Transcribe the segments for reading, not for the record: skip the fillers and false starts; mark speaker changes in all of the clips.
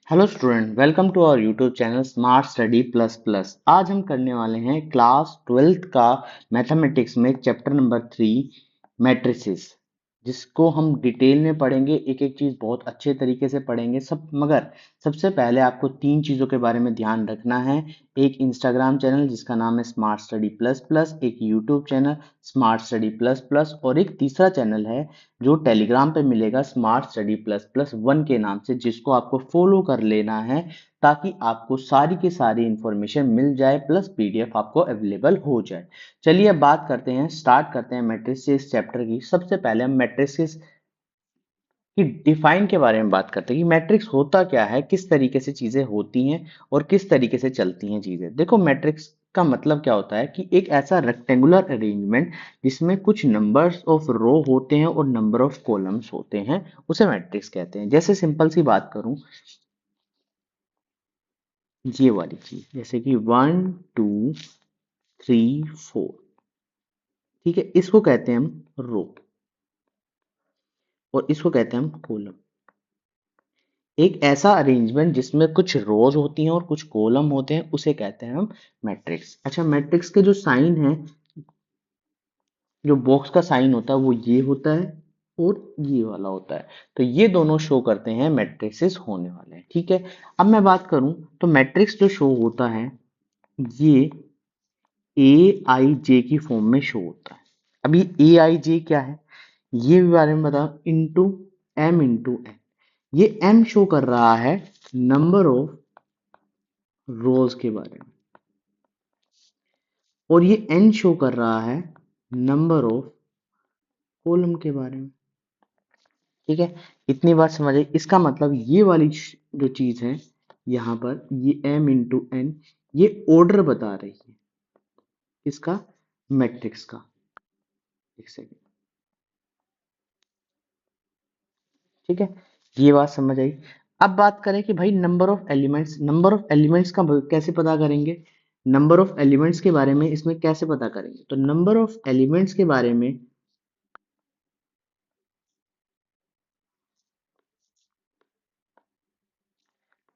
Speaker 1: Hello student, welcome to our YouTube channel smart study plus plus. आज हम करने वाले हैं क्लास 12th का मैथमेटिक्स में चैप्टर नंबर 3 मैट्रिसेस, जिसको हम डिटेल में पढ़ेंगे। एक एक चीज बहुत अच्छे तरीके से पढ़ेंगे मगर सबसे पहले आपको तीन चीजों के बारे में ध्यान रखना है। एक इंस्टाग्राम चैनल जिसका नाम है स्मार्ट स्टडी प्लस प्लस, एक YouTube channel smart study plus plus और एक तीसरा चैनल है जो टेलीग्राम पे मिलेगा स्मार्ट स्टडी प्लस प्लस 1 के नाम से, जिसको आपको फॉलो कर लेना है ताकि आपको सारी की सारी इंफॉर्मेशन मिल जाए प्लस पीडीएफ आपको अवेलेबल हो जाए। चलिए अब बात करते हैं, स्टार्ट करते हैं मैट्रिसेस चैप्टर की। सबसे पहले हम मैट्रिसेस की डिफाइन के बारे में बात करते हैं कि मैट्रिक्स होता क्या है, किस तरीके से चीजें होती हैं और किस तरीके से चलती हैं चीजें। देखो, मैट्रिक्स का मतलब क्या होता है कि एक ऐसा रेक्टेंगुलर अरेंजमेंट जिसमें कुछ नंबर्स ऑफ रो होते हैं और नंबर ऑफ कॉलम्स होते हैं, उसे मैट्रिक्स कहते हैं। जैसे सिंपल सी बात करूं, ये वाली चीज जैसे कि 1 2 3 4, ठीक है, इसको कहते हैं हम रो और इसको कहते हैं हम कॉलम। एक ऐसा अरेंजमेंट जिसमें कुछ रोज होती हैं और कुछ कॉलम होते हैं, उसे कहते हैं हम मैट्रिक्स। अच्छा, मैट्रिक्स के जो साइन है, जो बॉक्स का साइन होता है वो ये होता है और ये वाला होता है, तो ये दोनों शो करते हैं मैट्रिक्सेस होने वाले हैं। ठीक है, अब मैं बात करूं तो मैट्रिक्स जो शो होता है ये ए आई जे की फॉर्म में शो होता है। अभी ए आई जे क्या है ये भी बारे में बताओ, इंटू एन। ये एम शो कर रहा है नंबर ऑफ रोज के बारे में और ये एन शो कर रहा है नंबर ऑफ कॉलम के बारे में। ठीक है, इतनी बात समझ आई। इसका मतलब ये वाली जो चीज है यहाँ पर, ये एम इंटू एन, ये ऑर्डर बता रही है इसका, मैट्रिक्स का। एक सेकेंड, ठीक है, ये बात समझ आई। अब बात करें कि भाई नंबर ऑफ एलिमेंट्स का कैसे पता करेंगे। नंबर ऑफ एलिमेंट्स के बारे में इसमें कैसे पता करेंगे, तो नंबर ऑफ एलिमेंट्स के बारे में,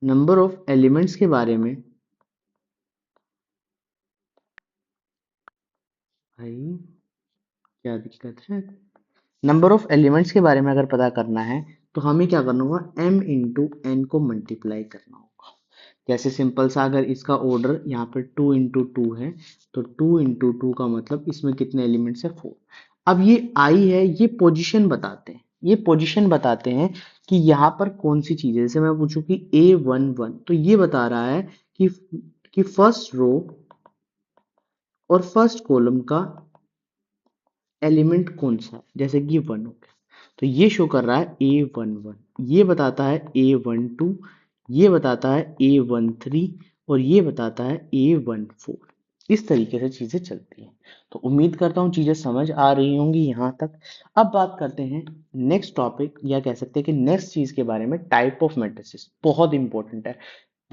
Speaker 1: नंबर ऑफ एलिमेंट्स के बारे में भाई क्या दिक्कत है, नंबर ऑफ एलिमेंट्स के बारे में अगर पता करना है तो हमें क्या करना होगा, m इंटू एन को मल्टीप्लाई करना होगा। जैसे सिंपल सा, अगर इसका ऑर्डर यहाँ पर 2 इंटू 2 है तो 2 इंटू 2 का मतलब इसमें कितने एलिमेंट्स है, 4। अब ये i है, ये पोजीशन बताते हैं, ये पोजीशन बताते हैं कि यहाँ पर कौन सी चीज है। जैसे मैं पूछूं कि A11, तो ये बता रहा है कि फर्स्ट रो और फर्स्ट कॉलम का एलिमेंट कौन सा है, जैसे कि 1 हो गया, तो ये शो कर रहा है A11, ये बताता है A12, ये बताता है A13 और ये बताता है A14। इस तरीके से चीजें चलती हैं। तो उम्मीद करता हूँ चीजें समझ आ रही होंगी यहाँ तक। अब बात करते हैं नेक्स्ट टॉपिक, या कह सकते हैं कि नेक्स्ट चीज के बारे में, टाइप ऑफ मैट्रिसेस। बहुत इंपॉर्टेंट है,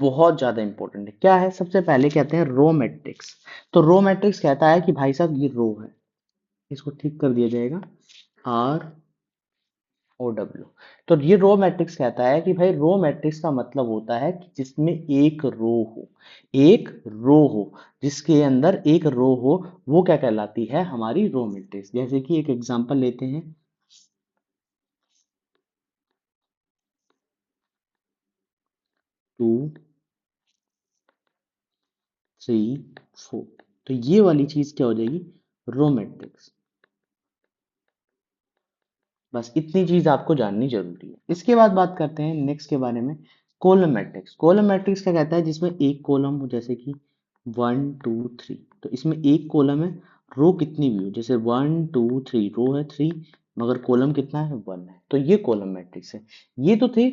Speaker 1: बहुत ज्यादा इंपॉर्टेंट है। क्या है, सबसे पहले कहते हैं रो मैट्रिक्स। तो रो मैट्रिक्स कहता है कि भाई साहब ये रो है, इसको ठीक कर दिया जाएगा, आर ओ डब्ल्यू। तो ये रो मैट्रिक्स कहता है कि भाई रो मैट्रिक्स का मतलब होता है कि जिसमें एक रो हो, एक रो हो, जिसके अंदर एक रो हो, वो क्या कहलाती है, हमारी रो मैट्रिक्स। जैसे कि एक एग्जांपल लेते हैं, 2 3 4, तो ये वाली चीज क्या हो जाएगी, रो मैट्रिक्स। बस इतनी चीज आपको जाननी जरूरी है। इसके बाद बात करते हैं नेक्स्ट के बारे में, कॉलम मैट्रिक्स। कॉलम मैट्रिक्स क्या कहता है, जिसमें एक कॉलम हो, जैसे कि 1 2 3, तो इसमें एक कॉलम है, रो कितनी भी हो, जैसे 1 2 3, रो है 3 मगर कॉलम कितना है, 1 है, तो ये कॉलम मैट्रिक्स है। ये तो थे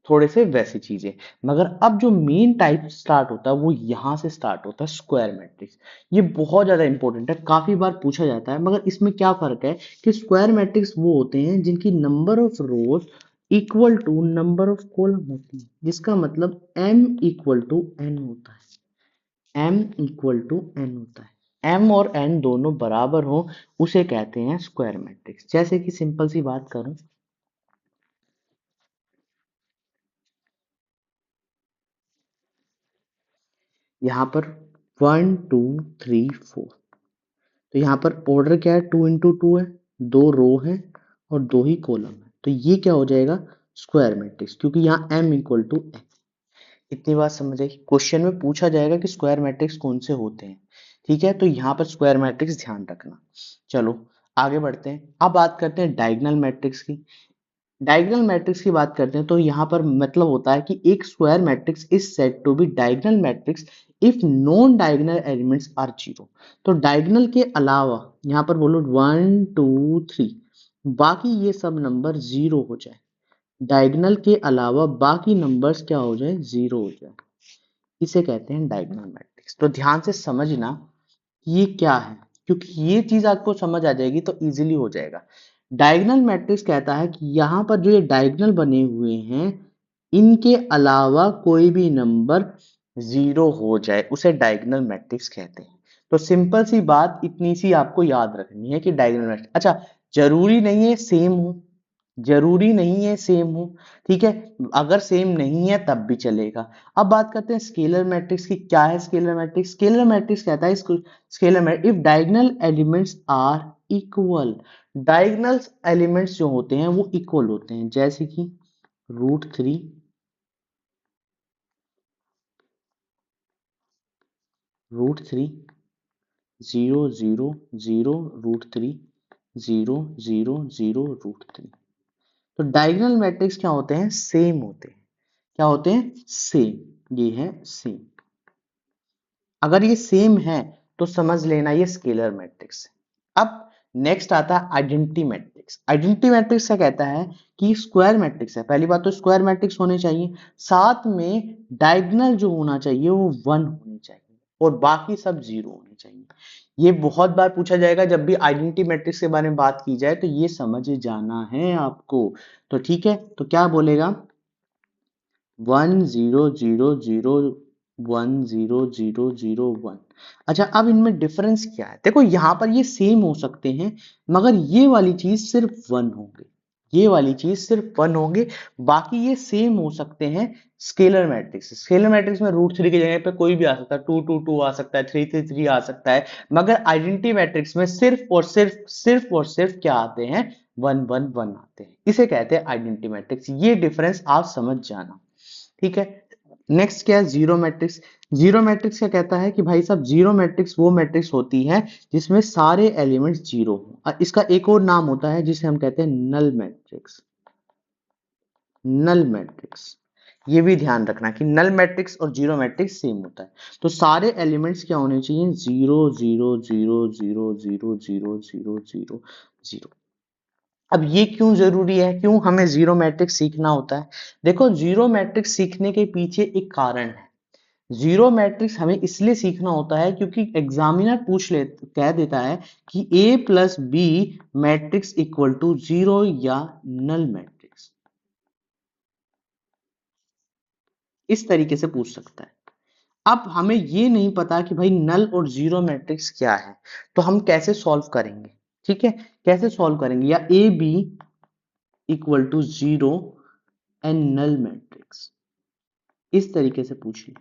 Speaker 1: थोड़े से वैसी चीजें, मगर अब जो मेन टाइप स्टार्ट होता है वो यहाँ से स्टार्ट होता है, स्क्वायर मैट्रिक्स। ये बहुत ज्यादा इंपॉर्टेंट है, काफी बार पूछा जाता है। मगर इसमें क्या फर्क है कि स्क्वायर मैट्रिक्स वो होते हैं जिनकी number of rows equal to number of column होती है, जिसका मतलब m इक्वल टू n होता है, m इक्वल टू n होता है, m और n दोनों बराबर हो, उसे कहते हैं स्क्वायर मैट्रिक्स। जैसे कि सिंपल सी बात करूं, यहाँ पर 1 2 3 4, तो यहाँ पर ऑर्डर क्या है, 2 × 2 है, 2 रो है और 2 ही कॉलम है, तो ये क्या हो जाएगा, स्क्वायर मैट्रिक्स, क्योंकि यहाँ m = n। इतनी बात समझ आई। क्वेश्चन में पूछा जाएगा कि स्क्वायर मैट्रिक्स कौन से होते हैं, ठीक है, तो यहाँ पर स्क्वायर मैट्रिक्स ध्यान रखना। चलो आगे बढ़ते हैं, अब बात करते हैं डायगोनल मैट्रिक्स की। डायगोनल मैट्रिक्स की बात करते हैं तो यहाँ पर मतलब होता है कि एक square matrix is said to be diagonal matrix if non diagonal elements are zero. तो डायगोनल के अलावा यहाँ पर बोलो 1 2 3 बाकी ये सब नंबर जीरो हो जाए, डायगोनल के अलावा बाकी नंबर्स क्या हो जाए, जीरो हो जाए, इसे कहते हैं डायगोनल मैट्रिक्स। तो ध्यान से समझना ये क्या है, क्योंकि ये चीज आपको समझ आ जाएगी तो इजीली हो जाएगा। डायगोनल मैट्रिक्स कहता है कि यहाँ पर जो ये डायगोनल बने हुए हैं इनके अलावा कोई भी नंबर जीरो हो जाए, उसे डायगोनल मैट्रिक्स कहते हैं। तो सिंपल सी बात इतनी सी आपको याद रखनी है कि डायगोनल मैट्रिक्स, अच्छा जरूरी नहीं है सेम हो, जरूरी नहीं है सेम हो, ठीक है, अगर सेम नहीं है तब भी चलेगा। अब बात करते हैं स्केलर मैट्रिक्स की। क्या है स्केलर मैट्रिक्स? स्केलर मैट्रिक्स कहता है scalar matrix if diagonal elements are equal, diagonal elements जो होते हैं वो इक्वल होते हैं, जैसे कि √3 √3 0 0 0 √3 0 0 0 √3। तो डायगोनल मैट्रिक्स क्या होते हैं, सेम होते हैं। क्या होते हैं, सेम, ये है सेम। अगर ये सेम है तो समझ लेना ये स्केलर मैट्रिक्स है। अब नेक्स्ट आता है आइडेंटिटी मैट्रिक्स। आइडेंटिटी मैट्रिक्स क्या कहता है कि स्क्वायर मैट्रिक्स है, पहली बात तो स्क्वायर मैट्रिक्स होने चाहिए, साथ में डायगोनल जो होना चाहिए वो 1 होनी चाहिए और बाकी सब 0 होने चाहिए। ये बहुत बार पूछा जाएगा जब भी आइडेंटिटी मैट्रिक्स के बारे में बात की जाए, तो ये समझ जाना है आपको। तो ठीक है, तो क्या बोलेगा, 1 0 0 0 1 0 0 0 1। अच्छा अब इनमें डिफरेंस क्या है, देखो यहाँ पर ये सेम हो सकते हैं मगर ये वाली चीज सिर्फ 1 होंगे, ये वाली चीज सिर्फ 1 होंगे, बाकी ये सेम हो सकते हैं। स्केलर मैट्रिक्स, स्केलर मैट्रिक्स में √3 की जगह पे कोई भी आ सकता है, 2 2 2 आ सकता है, 3 3 3 आ सकता है, मगर आइडेंटिटी मैट्रिक्स में सिर्फ क्या आते हैं, 1 1 1 आते हैं, इसे कहते हैं आइडेंटिटी मैट्रिक्स। ये डिफरेंस आप समझ जाना, ठीक है। नेक्स्ट क्या है, जीरो मैट्रिक्स। जीरो मैट्रिक्स क्या कहता है कि भाई साहब जीरो मैट्रिक्स वो मैट्रिक्स होती है जिसमें सारे एलिमेंट्स जीरो हो। इसका एक और नाम होता है जिसे हम कहते हैं नल मैट्रिक्स, नल मैट्रिक्स। ये भी ध्यान रखना कि नल मैट्रिक्स और जीरो मैट्रिक्स सेम होता है। तो सारे एलिमेंट्स क्या होने चाहिए, 0 0 0 0 0 0 0 0 0। अब ये क्यों जरूरी है, क्यों हमें जीरो मैट्रिक्स सीखना होता है? देखो जीरो मैट्रिक्स सीखने के पीछे एक कारण है। जीरो मैट्रिक्स हमें इसलिए सीखना होता है क्योंकि एग्जामिनर कह देता है कि a+b मैट्रिक्स इक्वल टू 0 या नल मैट्रिक्स, इस तरीके से पूछ सकता है। अब हमें ये नहीं पता कि भाई नल और जीरो मैट्रिक्स क्या है, तो हम कैसे सॉल्व करेंगे, ठीक है, कैसे सॉल्व करेंगे, या A B equal to 0 and null matrix, इस तरीके से पूछिए।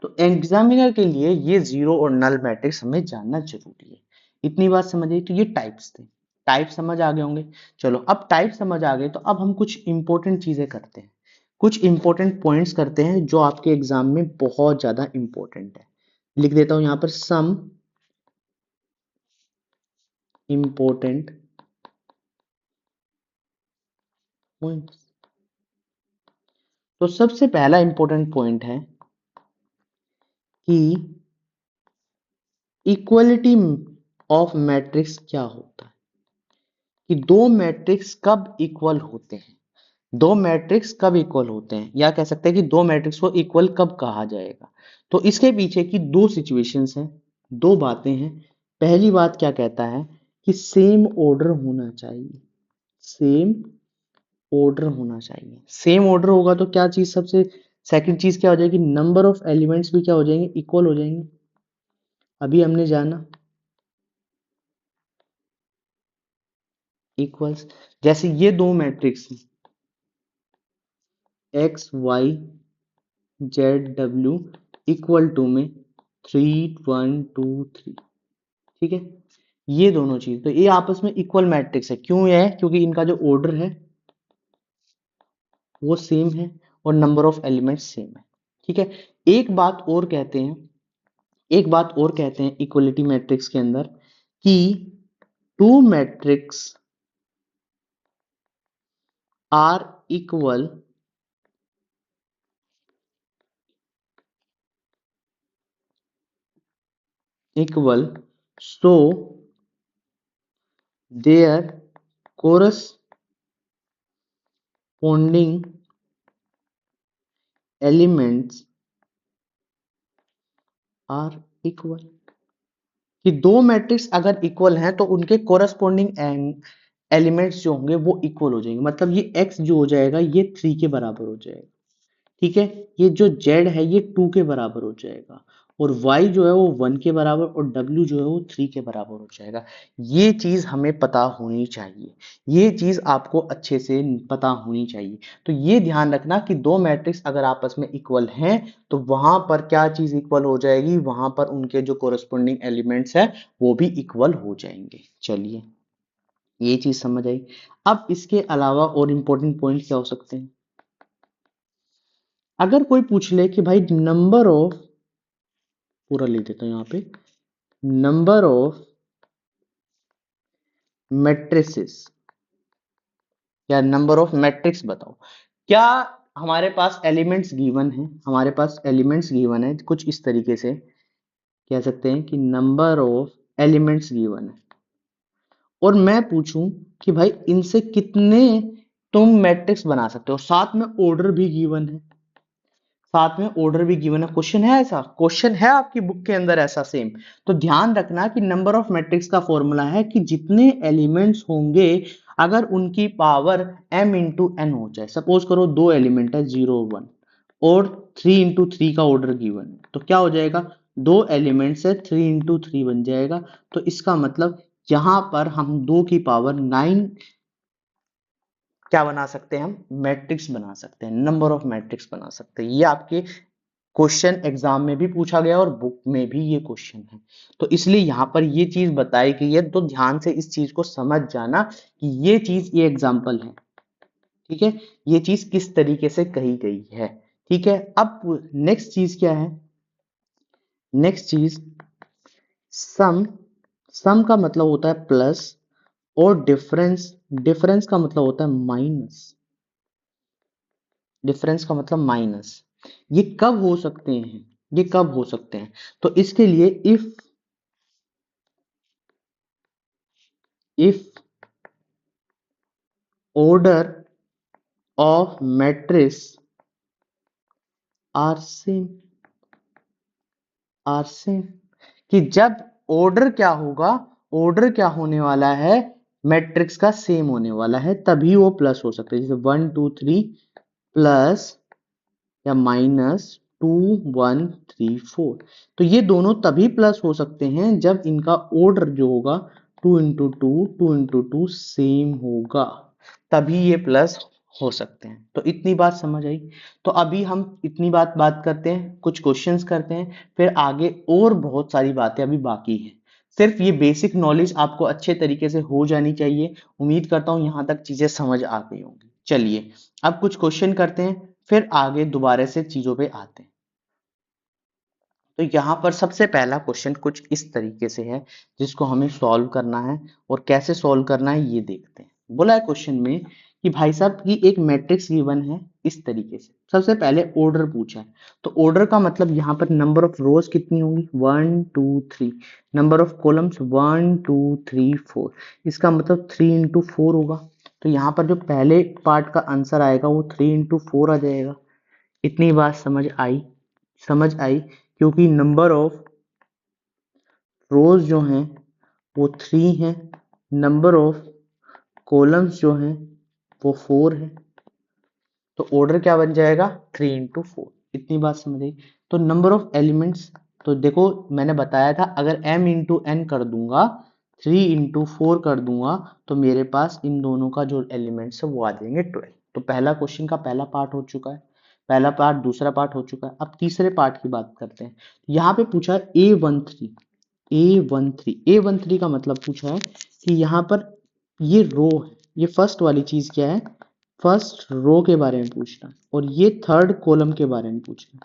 Speaker 1: तो एग्जामिनर के लिए ये जीरो और नल मैट्रिक्स हमें जानना जरूरी है। इतनी बात समझ आई, तो ये टाइप्स थे, टाइप समझ आ गए होंगे। चलो अब टाइप समझ आ गए तो अब हम कुछ इंपॉर्टेंट चीजें करते हैं, कुछ इंपॉर्टेंट पॉइंट्स करते हैं जो आपके एग्जाम में बहुत ज्यादा इंपॉर्टेंट है। लिख देता हूं यहां पर सम इंपॉर्टेंट पॉइंट्स। तो सबसे पहला इंपॉर्टेंट पॉइंट है कि इक्वलिटी ऑफ मैट्रिक्स क्या होता है, कि दो मैट्रिक्स कब इक्वल होते हैं, दो मैट्रिक्स कब इक्वल होते हैं, या कह सकते हैं कि दो मैट्रिक्स को इक्वल कब कहा जाएगा। तो इसके पीछे की दो सिचुएशंस हैं, दो बातें हैं। पहली बात क्या कहता है कि सेम ऑर्डर होना चाहिए, सेम ऑर्डर होना चाहिए। सेम ऑर्डर होगा तो क्या चीज सबसे सेकंड चीज क्या हो जाएगी, नंबर ऑफ एलिमेंट्स भी क्या हो जाएंगे, इक्वल हो जाएंगे। अभी हमने जाना इक्वल्स, जैसे ये दो matrix X Y Z W equal to में 3 1 2 3, ठीक है। ये दोनों चीज, तो ये आपस में इक्वल मैट्रिक्स है। क्यों है? क्योंकि इनका जो ऑर्डर है वो सेम है और नंबर ऑफ एलिमेंट्स सेम है, ठीक है। एक बात और कहते हैं, एक बात और कहते हैं इक्वलिटी मैट्रिक्स के अंदर कि two matrix are equal equal so their corresponding elements are equal. कि दो मैट्रिक्स अगर इक्वल हैं तो उनके कोरस्पॉन्डिंग एलिमेंट्स जो होंगे वो इक्वल हो जाएंगे। मतलब ये x जो हो जाएगा ये 3 के बराबर हो जाएगा, ठीक है। ये जो z है ये 2 के बराबर हो जाएगा और y जो है वो 1 के बराबर और w जो है वो 3 के बराबर हो जाएगा। ये चीज हमें पता होनी चाहिए, ये चीज आपको अच्छे से पता होनी चाहिए। तो ये ध्यान रखना कि दो मैट्रिक्स अगर आपस में इक्वल हैं तो वहां पर क्या चीज इक्वल हो जाएगी, वहां पर उनके जो कोरस्पॉन्डिंग एलिमेंट्स है वो भी इक्वल हो जाएंगे। चलिए ये चीज समझ आई। अब इसके अलावा और इंपॉर्टेंट पॉइंट क्या हो सकते हैं? अगर कोई पूछ ले कि भाई नंबर ऑफ, पूरा लिख देता हूं यहाँ पे, नंबर ऑफ मैट्रिसेस या नंबर ऑफ मैट्रिक्स बताओ। क्या हमारे पास एलिमेंट्स गिवन है? हमारे पास एलिमेंट्स गिवन है, कुछ इस तरीके से कह सकते हैं कि नंबर ऑफ एलिमेंट्स गिवन है और मैं पूछूं कि भाई इनसे कितने तुम मैट्रिक्स बना सकते हो, साथ में ऑर्डर भी गिवन है, साथ में ऑर्डर भी गिवन है। क्वेश्चन है, ऐसा क्वेश्चन है आपकी बुक के अंदर ऐसा सेम। तो ध्यान रखना कि नंबर ऑफ मैट्रिक्स का फॉर्मूला है कि जितने एलिमेंट्स होंगे अगर उनकी पावर m इंटू एन हो जाए। सपोज करो दो एलिमेंट है 0 1 और 3 इंटू 3 का ऑर्डर गिवन है, तो क्या हो जाएगा? दो एलिमेंट्स है 3 इंटू 3 बन जाएगा। तो इसका मतलब यहां पर हम 2 की पावर 9 क्या बना सकते हैं? हम मैट्रिक्स बना सकते हैं, नंबर ऑफ मैट्रिक्स बना सकते हैं। ये आपके क्वेश्चन एग्जाम में भी पूछा गया और बुक में भी ये क्वेश्चन है, तो इसलिए यहां पर ये चीज बताई गई है। तो ध्यान से इस चीज को समझ जाना कि ये चीज, ये एग्जाम्पल है, ठीक है। ये चीज किस तरीके से कही गई है, ठीक है। अब नेक्स्ट चीज क्या है? नेक्स्ट चीज सम। सम का मतलब होता है प्लस और डिफरेंस, डिफरेंस का मतलब होता है माइनस। डिफरेंस का मतलब माइनस। ये कब हो सकते हैं? ये कब हो सकते हैं? तो इसके लिए if order of matrix are same, are same। कि जब ऑर्डर क्या होगा, ऑर्डर क्या होने वाला है, मैट्रिक्स का सेम होने वाला है, तभी वो प्लस हो सकते हैं। जैसे 1 2 3 प्लस या माइनस 2 1 3 4। तो ये दोनों तभी प्लस हो सकते हैं जब इनका ऑर्डर जो होगा 2 इंटू 2 2 इंटू 2 सेम होगा, तभी ये प्लस हो सकते हैं। तो इतनी बात समझ आई। तो अभी हम इतनी बात करते हैं, कुछ क्वेश्चंस करते हैं, फिर आगे और बहुत सारी बातें अभी बाकी हैं। सिर्फ ये बेसिक नॉलेज आपको अच्छे तरीके से हो जानी चाहिए। उम्मीद करता हूं यहां तक चीजें समझ आ गई होंगी। चलिए अब कुछ क्वेश्चन करते हैं, फिर आगे दोबारा से चीजों पे आते हैं। तो यहाँ पर सबसे पहला क्वेश्चन कुछ इस तरीके से है जिसको हमें सॉल्व करना है, और कैसे सॉल्व करना है ये देखते हैं। बोला है क्वेश्चन में कि भाई साहब की एक मैट्रिक्स गिवन है इस तरीके से। सबसे पहले ऑर्डर पूछा है, तो ऑर्डर का मतलब यहाँ पर नंबर ऑफ रोज कितनी होंगी? 1 2 3। Number of columns 1 2 3 4। इसका मतलब 3 इंटू 4 होगा। तो यहाँ पर जो पहले पार्ट का आंसर आएगा वो 3 इंटू 4 आ जाएगा। इतनी बात समझ आई? समझ आई, क्योंकि नंबर ऑफ रोज जो हैं वो 3 हैं, नंबर ऑफ कॉलम्स जो हैं वो 4 है। तो ऑर्डर क्या बन जाएगा? 3 इंटू 4। इतनी बात समझ आई। तो नंबर ऑफ एलिमेंट्स, तो देखो मैंने बताया था अगर m इंटू एन कर दूंगा, 3 इंटू 4 कर दूंगा, तो मेरे पास इन दोनों का जो एलिमेंट्स है वो आ जाएंगे 12। तो पहला क्वेश्चन का पहला पार्ट हो चुका है। पहला पार्ट दूसरा पार्ट हो चुका है। अब तीसरे पार्ट की बात करते हैं। यहाँ पे पूछा है A13 का मतलब पूछा है कि यहाँ पर ये रो है, ये फर्स्ट वाली चीज क्या है, फर्स्ट रो के बारे में पूछना, और ये थर्ड कॉलम के बारे में पूछना,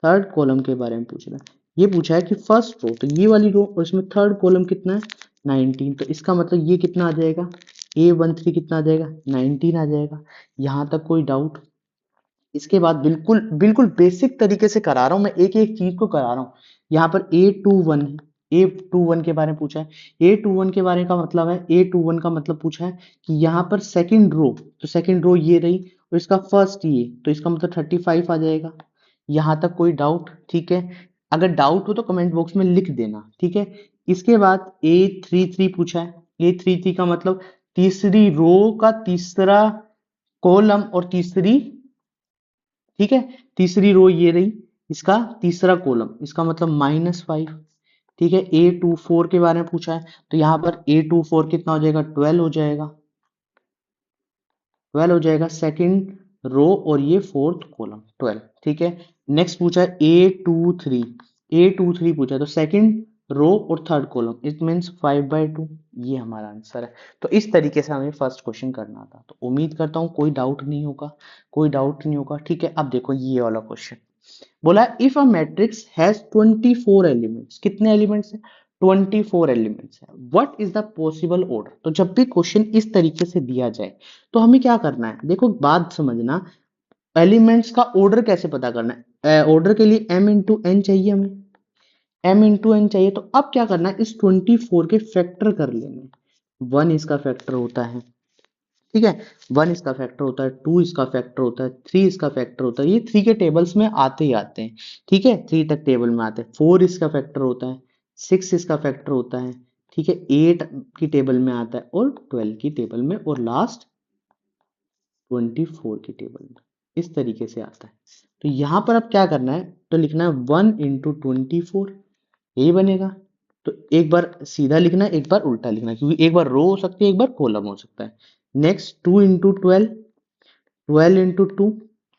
Speaker 1: थर्ड कॉलम के बारे में पूछना। ये पूछा है कि फर्स्ट रो, तो ये वाली रो, और इसमें थर्ड कॉलम कितना है 19, तो इसका मतलब ये कितना आ जाएगा, A13 कितना आ जाएगा 19 आ जाएगा। यहाँ तक कोई डाउट? इसके बाद बिल्कुल बिल्कुल बेसिक तरीके से करा रहा हूं मैं, एक एक चीज को करा रहा हूँ। यहाँ पर A21 है, A21 के बारे में पूछा है। A21 के बारे का मतलब है, A21 का मतलब पूछा है कि यहाँ पर सेकंड रो, तो सेकंड रो ये रही, और इसका फर्स्ट ये, तो इसका मतलब 35 आ जाएगा। यहाँ तक कोई डाउट? ठीक है, अगर डाउट हो तो कमेंट बॉक्स में लिख देना, ठीक है। इसके बाद A33 पूछा है। A33 का मतलब तीसरी रो का तीसरा कॉलम और तीसरी, ठीक है, तीसरी रो ये रही, इसका तीसरा कॉलम, इसका मतलब -5। ठीक है, A24 के बारे में पूछा है, तो यहाँ पर A24 कितना हो जाएगा 12 हो जाएगा, 12 हो जाएगा सेकंड रो, और ये फोर्थ कॉलम 12। ठीक है, नेक्स्ट पूछा है A23 पूछा है, तो सेकंड रो और थर्ड कॉलम, इट मीन्स 5/2, ये हमारा आंसर है। तो इस तरीके से हमें फर्स्ट क्वेश्चन करना था। तो उम्मीद करता हूँ कोई डाउट नहीं होगा, कोई डाउट नहीं होगा। ठीक है, अब देखो ये वाला क्वेश्चन बोला, if a matrix has 24 elements, कितने एलिमेंट्स है 24 एलिमेंट्स है, what is the possible order. तो जब भी क्वेश्चन इस तरीके से दिया जाए तो हमें क्या करना है, देखो बात समझना, एलिमेंट्स का ऑर्डर कैसे पता करना है। ऑर्डर के लिए m इंटू एन चाहिए, हमें m इंटू एन चाहिए। तो अब क्या करना है, इस 24 के फैक्टर कर लेने, 1 इसका फैक्टर होता है, ठीक है, 1 इसका फैक्टर होता है, 2 इसका फैक्टर होता है, 3 इसका फैक्टर होता है, ये 3 के टेबल्स में आते ही आते हैं। ठीक है, 3 तक टेबल में आते हैं। 4 इसका फैक्टर होता है, 6 इसका फैक्टर होता है, ठीक है, 8 की टेबल में आता है, और 12 की टेबल में, और लास्ट 24 की टेबल में, इस तरीके से आता है। तो यहाँ पर अब क्या करना है, तो लिखना है 1 इंटू 24, यही बनेगा। तो एक बार सीधा लिखना है, एक बार उल्टा लिखना है, क्योंकि एक बार रो हो सकती है, एक बार कॉलम हो सकता है। नेक्स्ट 2 इंटू 12, 12 इंटू 2,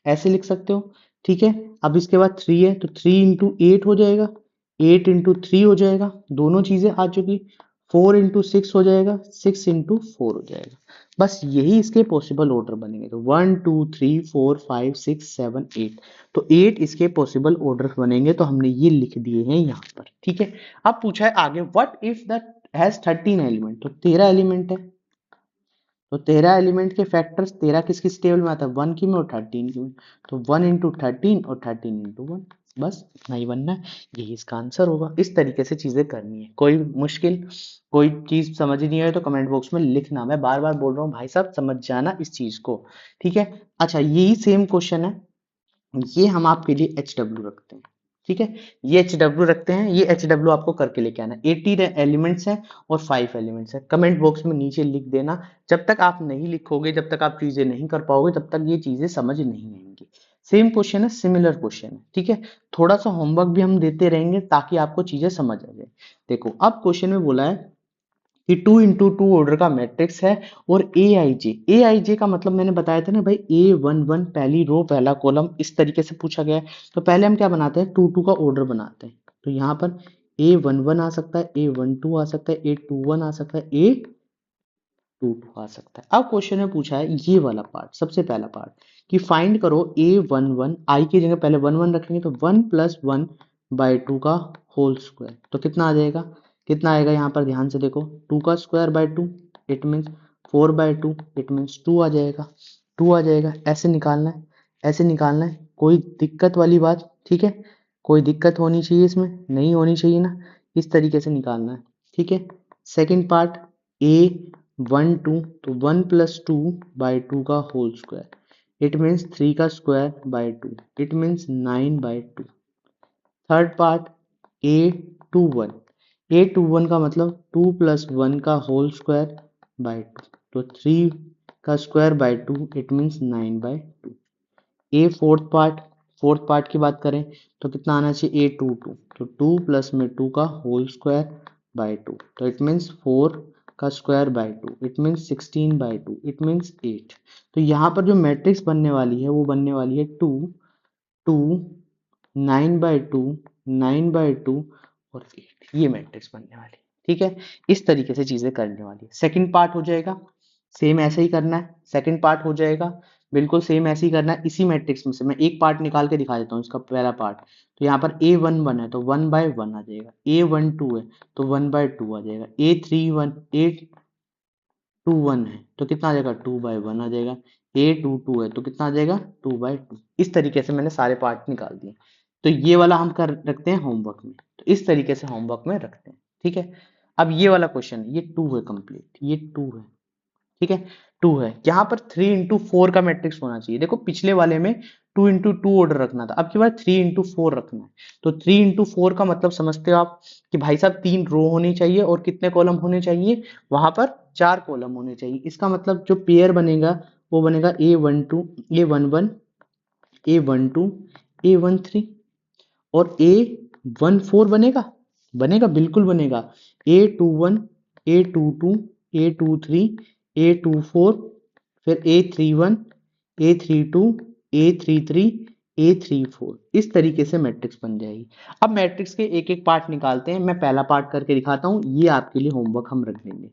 Speaker 1: ऐसे लिख सकते हो। ठीक है, अब इसके बाद 3 है, तो 3 इंटू 8 हो जाएगा, 8 इंटू 3 हो जाएगा, दोनों चीजें आ चुकी। 4 इंटू 6 हो जाएगा, 6 इंटू 4 हो जाएगा। बस यही इसके पॉसिबल ऑर्डर बनेंगे। तो 1 2 3 4 5 6 7 8, तो 8 इसके पॉसिबल ऑर्डर बनेंगे। तो हमने ये लिख दिए हैं यहाँ पर। ठीक है, अब पूछा है आगे, what if that has 13 element, तो 13 एलिमेंट है, तो 13 एलिमेंट के फैक्टर्स, 13 किस किस टेबल में आता है 1 की में और 13 की में, तो 1 इंटू 13 और 13 इंटू 1, बस इतना ही बनना है, यही इसका आंसर होगा। इस तरीके से चीजें करनी है। कोई मुश्किल, कोई चीज समझ नहीं आए तो कमेंट बॉक्स में लिखना। मैं बार बार बोल रहा हूँ भाई साहब, समझ जाना इस चीज को। ठीक है, अच्छा यही सेम क्वेश्चन है, ये हम आपके लिए एच डब्ल्यू रखते हैं। ठीक है, ये एच डब्ल्यू रखते हैं, ये एच डब्ल्यू आपको करके लेके आना। 80 एलिमेंट्स हैं और 5 एलिमेंट्स हैं। कमेंट बॉक्स में नीचे लिख देना। जब तक आप नहीं लिखोगे, जब तक आप चीजें नहीं कर पाओगे, तब तक ये चीजें समझ नहीं आएंगी। सेम क्वेश्चन है, सिमिलर क्वेश्चन है। ठीक है, थोड़ा सा होमवर्क भी हम देते रहेंगे ताकि आपको चीजें समझ आ जाए। देखो अब क्वेश्चन में बोला है कि 2 इंटू 2 ऑर्डर का मैट्रिक्स है, और ए आई जे का मतलब मैंने बताया था ना भाई, A11 पहली रो पहला कॉलम, इस तरीके से पूछा गया है। तो पहले हम क्या बनाते हैं, 2 2 का ऑर्डर बनाते हैं। तो यहाँ पर A11 आ सकता है, A12 आ सकता है, A21 आ सकता है, A22 आ सकता है। अब क्वेश्चन में पूछा है ये वाला पार्ट, सबसे पहला पार्ट, कि फाइंड करो A11, आई की जगह पहले 1 1 रखेंगे, तो 1 + 1/2 का होल स्क्वायर, तो कितना आ जाएगा, कितना आएगा यहाँ पर ध्यान से देखो, 2 का square by 2, it means 4/2, it means 2 आ जाएगा, 2 आ जाएगा। ऐसे निकालना है, ऐसे निकालना है, कोई दिक्कत वाली बात? ठीक है, कोई दिक्कत होनी चाहिए इसमें, नहीं होनी चाहिए ना, इस तरीके से निकालना है। ठीक है, सेकंड पार्ट A12, तो 1 + 2/2 का होल स्क्वायर, इट मीन्स 3 का square by 2, it means 9/2। Third part A21, A21 का मतलब 2 + 1 का होल स्क्वायर बाय 2, तो 3 का square by 2, it means 9/2। A fourth part की बात करें तो कितना आना चाहिए, A22, तो 2 + में 2 का होल स्क्वायर बाय 2, तो इट मीन्स 4 का square by 2 it means 16 by 2 it means 8। तो यहाँ पर जो मैट्रिक्स बनने वाली है वो बनने वाली है 2 2 9 बाय 2 9 बाय 2 और 8, ये मैट्रिक्स बनने वाली है। ठीक है, इस तरीके से चीजें करने वाली है। सेकंड पार्ट हो जाएगा सेम ऐसे ही करना है, सेकंड पार्ट हो जाएगा बिल्कुल सेम ऐसे ही करना है। इसी मैट्रिक्स में से मैं एक पार्ट निकाल के दिखा देता हूँ, इसका पहला पार्ट। तो यहाँ पर A11 है तो 1/1 आ जाएगा, A12 है तो 1/2 आ जाएगा, A21 है तो कितना आ जाएगा 2/1 आ जाएगा, A22 है तो कितना आ जाएगा 2/2। इस तरीके से मैंने सारे पार्ट निकाल दिए। तो ये वाला हम कर रखते हैं होमवर्क में, तो इस तरीके से होमवर्क में रखते हैं। ठीक है, अब ये वाला क्वेश्चन ये 2 है कंप्लीट, ये 2 है। ठीक है, 2 है, यहाँ पर 3x4 का मैट्रिक्स होना चाहिए। देखो पिछले वाले में 2x2 ऑर्डर रखना था, अब की बार 3x4 रखना है। तो 3x4 का मतलब समझते हो आप कि भाई साहब 3 रो होनी चाहिए और कितने कॉलम होने चाहिए, वहां पर 4 कॉलम होने चाहिए। इसका मतलब जो पेयर बनेगा वो बनेगा A12 A11 A12 A13 और A14 बनेगा, बनेगा बिल्कुल बनेगा, A21 A22 A23 A24 फिर A31 A32 A33 A34, इस तरीके से मैट्रिक्स बन जाएगी। अब मैट्रिक्स के एक एक पार्ट निकालते हैं, मैं पहला पार्ट करके दिखाता हूँ, ये आपके लिए होमवर्क हम रख देंगे।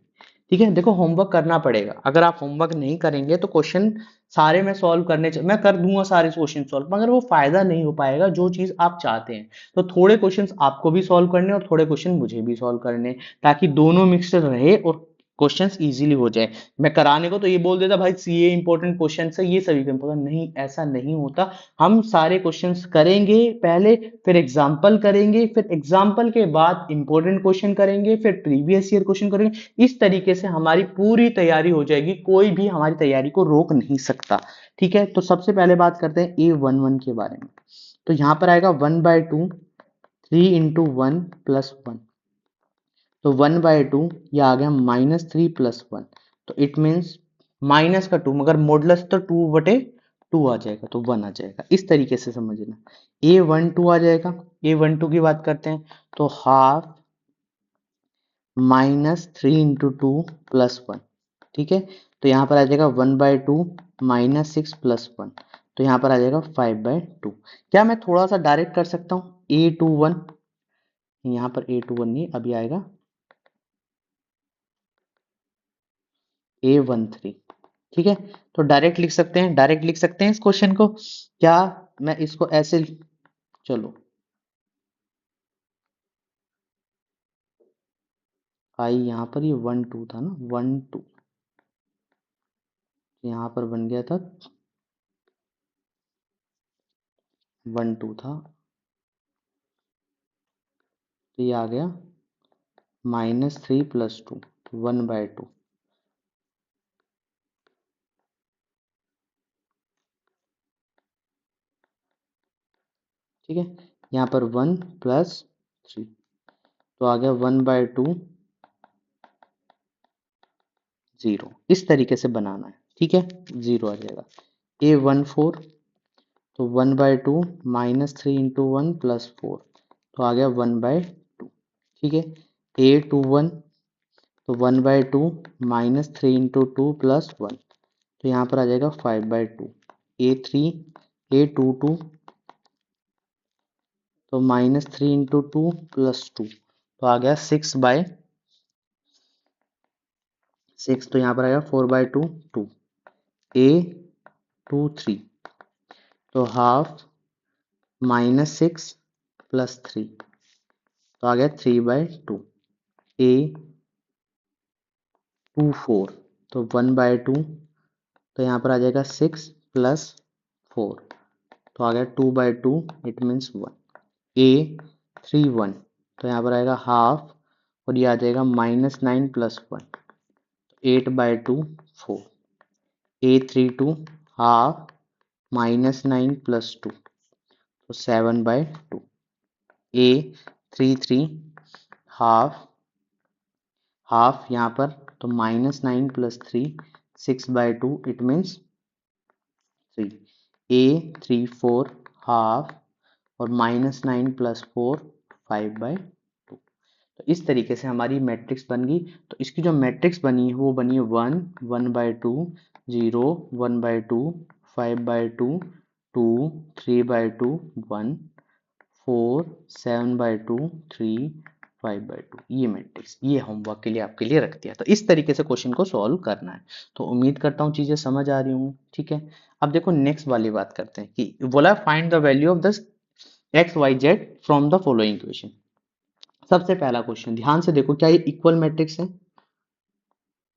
Speaker 1: ठीक है, देखो होमवर्क करना पड़ेगा, अगर आप होमवर्क नहीं करेंगे तो क्वेश्चन सारे मैं सॉल्व मैं कर दूंगा सारे क्वेश्चन सॉल्व, मगर वो फायदा नहीं हो पाएगा जो चीज आप चाहते हैं। तो थोड़े क्वेश्चंस आपको भी सॉल्व करने और थोड़े क्वेश्चन मुझे भी सॉल्व करने, ताकि दोनों मिक्सर रहे और क्वेश्चंस इजीली हो जाए। मैं कराने को तो ये बोल देता भाई सीए इंपॉर्टेंट क्वेश्चन है, ये सभी इंपॉर्टेंट नहीं, ऐसा नहीं होता। हम सारे क्वेश्चंस करेंगे पहले, फिर एग्जाम्पल करेंगे, फिर एग्जाम्पल के बाद इंपॉर्टेंट क्वेश्चन करेंगे, फिर प्रीवियस ईयर क्वेश्चन करेंगे। इस तरीके से हमारी पूरी तैयारी हो जाएगी, कोई भी हमारी तैयारी को रोक नहीं सकता। ठीक है, तो सबसे पहले बात करते हैं A11 के बारे में। तो यहां पर आएगा 1/2 3 × 1 + 1, तो 1/2 ये आ गया -3 + 1, तो इट मीन्स माइनस का 2, मगर मॉडुलस तो 2/2 आ जाएगा तो 1 आ जाएगा। इस तरीके से समझना। A12 आ जाएगा, A12 की बात करते हैं तो हाफ -3 × 2 + 1। ठीक है, तो यहाँ पर आ जाएगा 1/2 -6 + 1, तो यहाँ पर आ जाएगा 5/2। क्या मैं थोड़ा सा डायरेक्ट कर सकता हूँ, A21, यहाँ पर A21 नहीं अभी आएगा A13। ठीक है, तो डायरेक्ट लिख सकते हैं, डायरेक्ट लिख सकते हैं इस क्वेश्चन को। क्या मैं इसको ऐसे, चलो आई यहाँ पर ये 1 2 था ना, 1 2 यहाँ पर बन गया था 1 2 था, तो ये आ गया -3 + 2 1/2। ठीक है, यहाँ पर 1 + 3 तो आ गया 1/2 0, इस तरीके से बनाना है। ठीक है, 0 आ जाएगा। A14 तो 1/2 -3 × 1 + 4, तो आ गया 1/2। ठीक है, A21 तो 1/2 -3 × 2 + 1, तो यहाँ पर आ जाएगा 5/2। A22 तो -3 × 2 + 2, तो आ गया 6/6, तो यहाँ पर आएगा 4/2 2। A23 तो हाफ -6 + 3, तो आ गया 3/2। A24 तो 1/2, तो यहाँ पर आ जाएगा 6 + 4, तो आ गया 2/2 इट मीन्स 1। A31 तो यहाँ पर आएगा हाफ और ये आ जाएगा -9 + 1, 8/2 4। A32 हाफ -9 + 2, तो 7/2। A33 हाफ हाफ यहाँ पर तो -9 + 3 6/2 इट मीन्स 3। A34 हाफ और -9 + 4 5/2, तो इस तरीके से हमारी मैट्रिक्स बन गई। तो इसकी जो मैट्रिक्स बनी है वो बनी है 1, 1/2, 0, 1/2, 5/2, 2, 3/2, 1, 4, 7/2, 3, 5/2। ये मैट्रिक्स, ये होमवर्क के लिए आपके लिए रख दिया। तो इस तरीके से क्वेश्चन को सॉल्व करना है। तो उम्मीद करता हूँ चीजें समझ आ रही होंगी, ठीक है। अब देखो नेक्स्ट वाली बात करते हैं कि बोला find the value of the X Y Z from the following equation. सबसे पहला क्वेश्चन ध्यान से देखो, क्या ये इक्वल मैट्रिक्स है?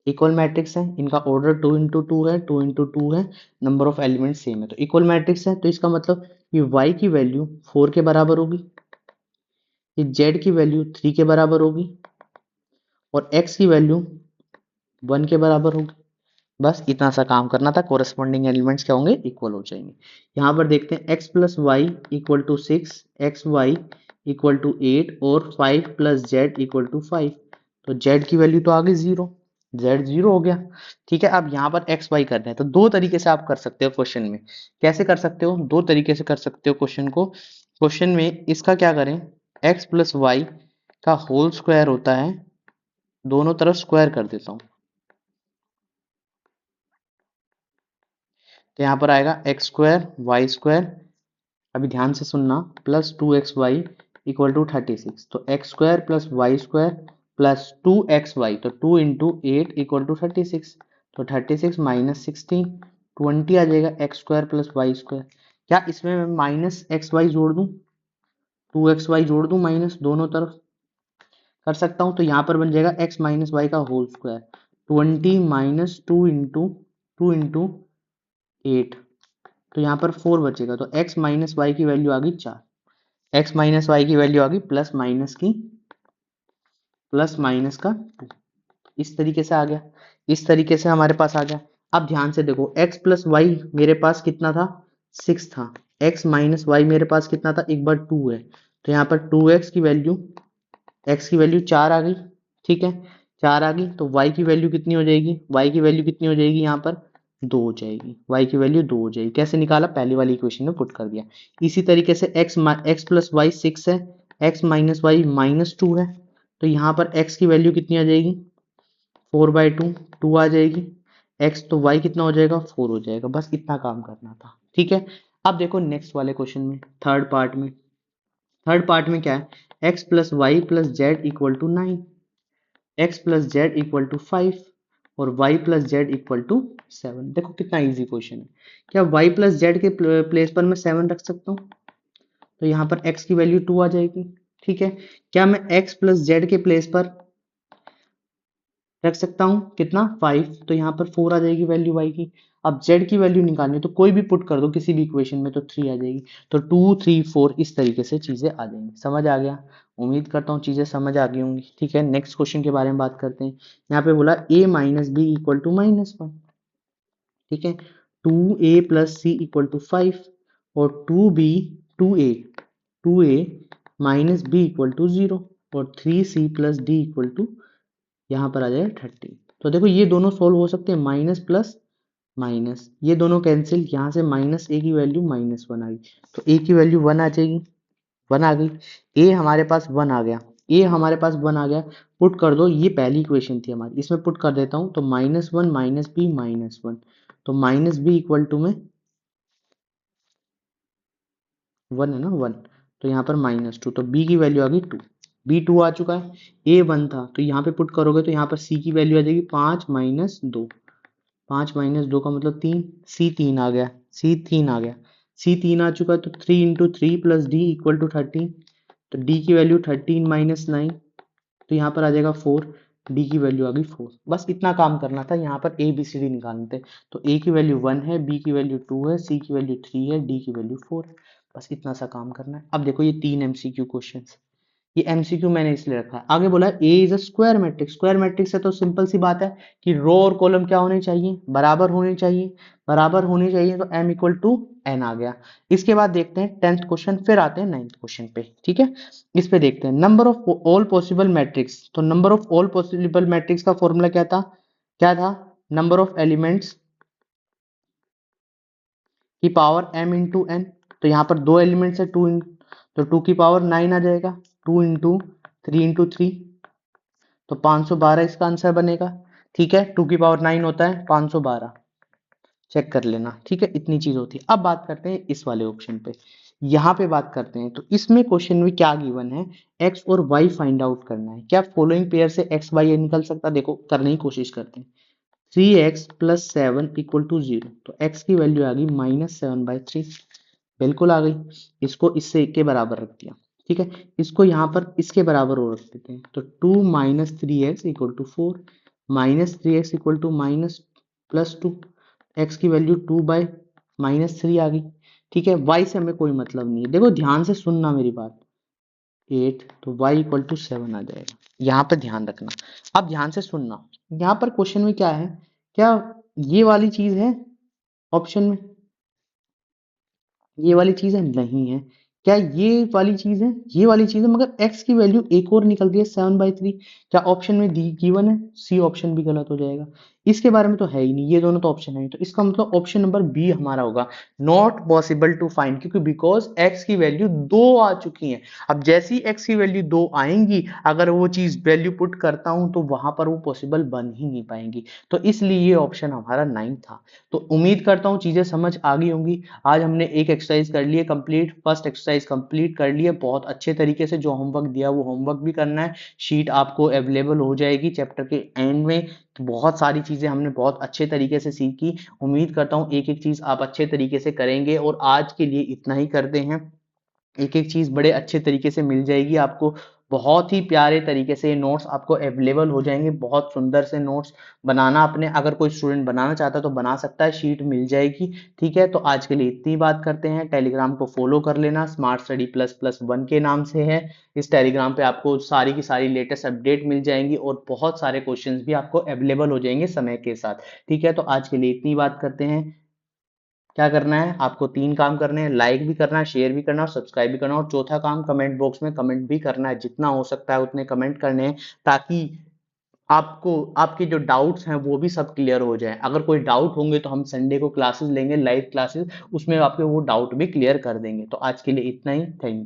Speaker 1: इक्वल मैट्रिक्स है, इनका ऑर्डर 2 × 2 है, 2 × 2 है, नंबर ऑफ एलिमेंट सेम है, तो इक्वल मैट्रिक्स है। तो इसका मतलब ये y की वैल्यू 4 के बराबर होगी, ये z की वैल्यू 3 के बराबर होगी और x की वैल्यू 1 के बराबर होगी। बस इतना सा काम करना था, कोरस्पॉन्डिंग एलिमेंट्स क्या होंगे? इक्वल हो जाएंगे। यहाँ पर देखते हैं x + y = 6, xy = 8 और 5 + z = 5। तो z की वैल्यू तो आ गई 0, z 0 हो गया। ठीक है, अब यहाँ पर x y करना है तो दो तरीके से आप कर सकते हो क्वेश्चन में। कैसे कर सकते हो? दो तरीके से कर सकते हो क्वेश्चन को। क्वेश्चन में इसका क्या करें, x + y का होल स्क्वायर होता है, दोनों तरफ स्क्वायर कर देता हूँ। तो यहाँ पर आएगा x² y², अभी ध्यान से सुनना, +2xy = 36। तो x² + y² + 2xy, तो 2 × 8 = 36। तो 36 - 16 20 आ जाएगा, x² + y²। क्या इसमें मैं -xy जोड़ दूं, 2xy जोड़ दूं माइनस दोनों तरफ? कर सकता हूं। तो यहाँ पर बन जाएगा x - y का होल स्क्वायर, 20 - 2 × 2 × 8। तो यहाँ पर 4 बचेगा, तो x - y की वैल्यू आ गई 4। x - y की वैल्यू आ गई प्लस माइनस का 2। इस तरीके से आ गया, इस तरीके से हमारे पास आ गया। अब ध्यान से देखो, x + y मेरे पास कितना था? 6 था। x - y मेरे पास कितना था? एक बार 2 है, तो यहाँ पर 2x की वैल्यू, x की वैल्यू 4 आ गई। ठीक है, 4 आ गई, तो y की वैल्यू कितनी हो जाएगी? y की वैल्यू कितनी हो जाएगी? यहाँ पर 2 हो जाएगी, y की वैल्यू 2 हो जाएगी। कैसे निकाला? पहली वाली इक्वेशन में पुट कर दिया। इसी तरीके से x + y 6 है, x - y -2 है, तो यहाँ पर x की वैल्यू कितनी आ जाएगी? 4/2, 2 आ जाएगी। x तो y कितना हो जाएगा? 4 हो जाएगा। बस इतना काम करना था, ठीक है। अब देखो नेक्स्ट वाले क्वेश्चन में, थर्ड पार्ट में। थर्ड पार्ट में क्या है? x + y + z = 9, x + z = 5 और y + z = 7। देखो कितना इजी क्वेश्चन है। क्या y + z के प्लेस पर मैं 7 रख सकता हूँ? तो यहाँ पर x की वैल्यू 2 आ जाएगी। ठीक है, क्या मैं x + z के प्लेस पर रख सकता हूँ कितना? 5। तो यहाँ पर 4 आ जाएगी वैल्यू y की। अब z की वैल्यू निकालनी है तो कोई भी पुट कर दो किसी भी इक्वेशन में, तो 3 आ जाएगी। तो 2, 3, 4 इस तरीके से चीजें आ जाएंगी। समझ आ गया? उम्मीद करता हूँ चीजें समझ आ गई होंगी। ठीक है, नेक्स्ट क्वेश्चन के बारे में बात करते हैं। यहाँ पे बोला a - b = -1। ठीक है, 2a + c = 5 और 2a - b = 0 और 3c + d = यहाँ पर आ जाएगा 30। तो देखो ये दोनों सोल्व हो सकते हैं, माइनस प्लस माइनस, ये दोनों कैंसिल, यहाँ से -a की वैल्यू -1 आ गई, तो a की वैल्यू 1 आ जाएगी, 1 आ गई। a हमारे पास 1 आ गया, a हमारे पास 1 आ गया, पुट कर दो। ये पहली इक्वेशन थी हमारी, इसमें पुट कर देता हूँ। तो -1 - b -1, तो -b = में 1 है ना, 1, तो यहाँ पर -2, तो b की वैल्यू आ गई 2। b 2 आ चुका है, a 1 था, तो यहाँ पे पुट करोगे तो यहाँ पर c की वैल्यू आ जाएगी 5 - 2। 5 - 2 का मतलब 3, C3 आ गया, C3 आ गया, C3 आ चुका है। तो 3 × 3 + d = 13। तो d की वैल्यू 13 - 9, तो यहाँ पर आ जाएगा 4, d की वैल्यू आ गई 4। बस इतना काम करना था, यहाँ पर a b c d निकालने थे। तो a की वैल्यू 1 है, b की वैल्यू 2 है, c की वैल्यू 3 है, d की वैल्यू 4 है। बस इतना सा काम करना है। अब देखो ये 3 MCQ क्वेश्चन, ये एमसीक्यू मैंने इसलिए रखा है। आगे बोला A is a square matrix. Square matrix है तो सिंपल सी बात है कि रो और कॉलम क्या होने चाहिए? बराबर होने चाहिए, बराबर होने चाहिए। तो m = n आ गया। इसके बाद देखते हैं 10th क्वेश्चन, फिर आते हैं 9th क्वेश्चन पे। ठीक है, इस पे देखते हैं number of all possible matrix. तो number of all possible matrix का फॉर्मूला क्या था? क्या था? नंबर ऑफ एलिमेंट्स की पावर m × n। तो यहाँ पर दो एलिमेंट्स है, 2 तो 2 की पावर 9 आ जाएगा, 2 × 3 × 3 तो 512 इसका आंसर बनेगा। ठीक है, 2 की पावर 9 होता है 512, चेक कर लेना। ठीक है, इतनी चीज होती है। अब बात करते हैं इस वाले ऑप्शन पे, यहाँ पे बात करते हैं। तो इसमें क्वेश्चन में क्या गिवन है, एक्स और वाई फाइंड आउट करना है। क्या फॉलोइंग पेयर से एक्स वाई निकल सकता है? देखो करने की कोशिश करते हैं। 3x प्लस 7 इक्वल टू 0, तो x की वैल्यू आ गई -7/3, बिल्कुल आ गई। इसको इससे के बराबर रख दिया। ठीक है, इसको यहाँ पर इसके बराबर और रख देते हैं। तो 2 - 3x equal to 4, -3x equal to +2, x की वैल्यू 2/-3 आ गई। ठीक है, y से हमें कोई मतलब नहीं है। देखो ध्यान से सुनना मेरी बात, 8, तो y इक्वल टू 7 आ जाएगा। यहाँ पे ध्यान रखना। अब ध्यान से सुनना, यहाँ पर क्वेश्चन में क्या है, क्या ये वाली चीज है ऑप्शन में? ये वाली चीज है? नहीं है। क्या ये वाली चीज है? ये वाली चीज है, मगर x की वैल्यू एक और निकल रही है 7/3। क्या ऑप्शन में दी गिवन है? सी ऑप्शन भी गलत हो जाएगा। इसके बारे में तो है ही नहीं, ये दोनों तो ऑप्शन है ही। तो इसका मतलब ऑप्शन नंबर बी हमारा होगा, नॉट पॉसिबल टू फाइंड, क्योंकि बिकॉज x की वैल्यू 2 आ चुकी है। अब जैसी x की वैल्यू 2 आएंगी, अगर वो चीज वैल्यू पुट करता हूं तो वहां पर वो पॉसिबल बन ही नहीं पाएंगी। तो इसलिए ये ऑप्शन हमारा 9 था। तो उम्मीद करता हूँ चीजें समझ आ गई होंगी। आज हमने एक एक्सरसाइज कर ली है कंप्लीट, फर्स्ट एक्सरसाइज कंप्लीट कर ली है बहुत अच्छे तरीके से। जो होमवर्क दिया वो होमवर्क भी करना है, शीट आपको अवेलेबल हो जाएगी चैप्टर के एंड में। तो बहुत सारी चीजें हमने बहुत अच्छे तरीके से सीखी। उम्मीद करता हूँ एक एक चीज आप अच्छे तरीके से करेंगे, और आज के लिए इतना ही करते हैं। एक एक चीज बड़े अच्छे तरीके से मिल जाएगी आपको, बहुत ही प्यारे तरीके से ये नोट्स आपको अवेलेबल हो जाएंगे। बहुत सुंदर से नोट्स बनाना अपने, अगर कोई स्टूडेंट बनाना चाहता है तो बना सकता है, शीट मिल जाएगी। ठीक है, तो आज के लिए इतनी बात करते हैं। टेलीग्राम को फॉलो कर लेना, स्मार्ट स्टडी ++1 के नाम से है। इस टेलीग्राम पे आपको सारी की सारी लेटेस्ट अपडेट मिल जाएंगी, और बहुत सारे क्वेश्चंस भी आपको अवेलेबल हो जाएंगे समय के साथ। ठीक है, तो आज के लिए इतनी बात करते हैं। क्या करना है आपको? 3 काम करने हैं, लाइक भी करना है, शेयर भी करना है और सब्सक्राइब भी करना है। और चौथा काम, कमेंट बॉक्स में कमेंट भी करना है, जितना हो सकता है उतने कमेंट करने हैं, ताकि आपको आपके जो डाउट्स हैं वो भी सब क्लियर हो जाए। अगर कोई डाउट होंगे तो हम संडे को क्लासेस लेंगे, लाइव क्लासेस, उसमें आपके वो डाउट भी क्लियर कर देंगे। तो आज के लिए इतना ही, थैंक यू।